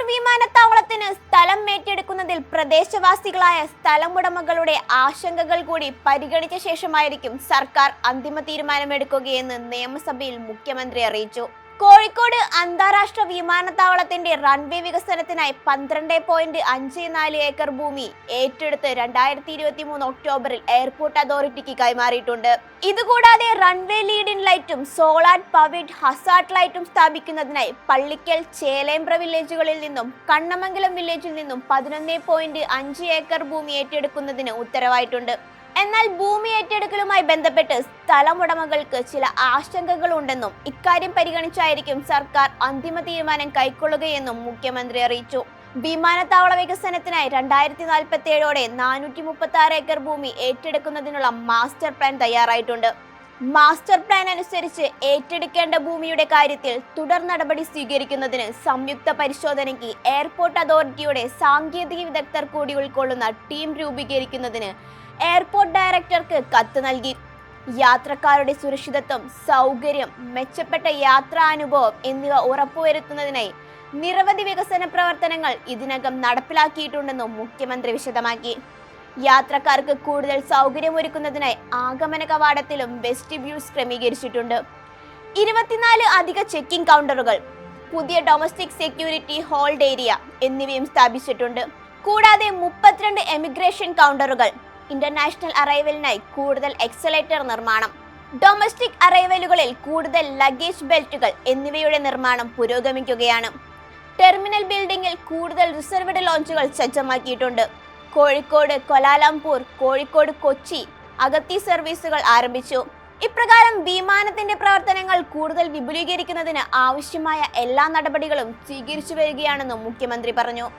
വിമാനത്താവളത്തിന് സ്ഥലം ഏറ്റെടുക്കുന്നതിൽ പ്രദേശവാസികളായ സ്ഥലമുടമകളുടെ ആശങ്കകൾ കൂടി പരിഗണിച്ച ശേഷമായിരിക്കും സർക്കാർ അന്തിമ തീരുമാനമെടുക്കുകയെന്ന് നിയമസഭയിൽ മുഖ്യമന്ത്രി അറിയിച്ചു. കോഴിക്കോട് അന്താരാഷ്ട്ര വിമാനത്താവളത്തിന്റെ റൺവേ വികസനത്തിനായി 12.54 ഏക്കർ ഭൂമി ഏറ്റെടുത്ത് 2023 ഒക്ടോബറിൽ എയർപോർട്ട് അതോറിറ്റിക്ക് കൈമാറിയിട്ടുണ്ട്. ഇതുകൂടാതെ റൺവേ ലീഡിംഗ് ലൈറ്റും സോളാർ പവേഡ് ഹസാർഡ് ലൈറ്റും സ്ഥാപിക്കുന്നതിനായി പള്ളിക്കൽ, ചേലേമ്പ്ര വില്ലേജുകളിൽ നിന്നും കണ്ണമംഗലം വില്ലേജിൽ നിന്നും 11.5 ഏക്കർ ഭൂമി ഏറ്റെടുക്കുന്നതിന് ഉത്തരവായിട്ടുണ്ട്. എന്നാൽ ഭൂമി ഏറ്റെടുക്കലുമായി ബന്ധപ്പെട്ട് സ്ഥലമുടമകൾക്ക് ചില ആശങ്കകളുണ്ടെന്നും ഇക്കാര്യം പരിഗണിച്ചായിരിക്കും സർക്കാർ അന്തിമ തീരുമാനം കൈക്കൊള്ളുകയെന്നും മുഖ്യമന്ത്രി അറിയിച്ചു. വിമാനത്താവള വികസനത്തിനായി 2047ഓടെ 436 ഏക്കർ ഭൂമി ഏറ്റെടുക്കുന്നതിനുള്ള മാസ്റ്റർ പ്ലാൻ തയ്യാറായിട്ടുണ്ട്. മാസ്റ്റർ പ്ലാൻ അനുസരിച്ച് ഏറ്റെടുക്കേണ്ട ഭൂമിയുടെ കാര്യത്തിൽ തുടർ നടപടി സ്വീകരിക്കുന്നതിന് സംയുക്ത പരിശോധനയ്ക്ക് എയർപോർട്ട് അതോറിറ്റിയുടെ സാങ്കേതിക വിദഗ്ധർ കൂടി ഉൾക്കൊള്ളുന്ന ടീം രൂപീകരിക്കുന്നതിന് എയർപോർട്ട് ഡയറക്ടർക്ക് കത്ത് നൽകി. യാത്രക്കാരുടെ സുരക്ഷിതത്വം, സൗകര്യം, മെച്ചപ്പെട്ട യാത്രാനുഭവം എന്നിവ ഉറപ്പുവരുത്തുന്നതിനായി നിരവധി വികസന പ്രവർത്തനങ്ങൾ ഇതിനകം നടപ്പിലാക്കിയിട്ടുണ്ടെന്നും മുഖ്യമന്ത്രി വിശദമാക്കി. യാത്രക്കാർക്ക് കൂടുതൽ സൗകര്യമൊരുക്കുന്നതിനായി ആഗമന കവാടത്തിലും വെസ്റ്റിബ്യൂൾസ് ക്രമീകരിച്ചിട്ടുണ്ട്. 24 അധിക ചെക്കിംഗ് കൗണ്ടറുകൾ, പുതിയ ഡൊമസ്റ്റിക് സെക്യൂരിറ്റി ഹോൾഡ് ഏരിയ എന്നിവയും സ്ഥാപിച്ചിട്ടുണ്ട്. കൂടാതെ 32 എമിഗ്രേഷൻ കൗണ്ടറുകൾ, ഇന്റർനാഷണൽ അറൈവലിനായി കൂടുതൽ എക്സലേറ്റർ നിർമ്മാണം, ഡൊമസ്റ്റിക് അറൈവലുകളിൽ കൂടുതൽ ലഗേജ് ബെൽറ്റുകൾ എന്നിവയുടെ നിർമ്മാണം പുരോഗമിക്കുകയാണ്. ടെർമിനൽ ബിൽഡിംഗിൽ കൂടുതൽ റിസർവ്ഡ് ലോഞ്ചുകൾ സജ്ജമാക്കിയിട്ടുണ്ട്. കോഴിക്കോട്, കൊലാലംപൂർ, കോഴിക്കോട്, കൊച്ചി, അഗത്തി സർവീസുകൾ ആരംഭിച്ചു. ഇപ്രകാരം വിമാനത്തിന്റെ പ്രവർത്തനങ്ങൾ കൂടുതൽ വിപുലീകരിക്കുന്നതിന് ആവശ്യമായ എല്ലാ നടപടികളും സ്വീകരിച്ചു വരികയാണെന്നും മുഖ്യമന്ത്രി പറഞ്ഞു.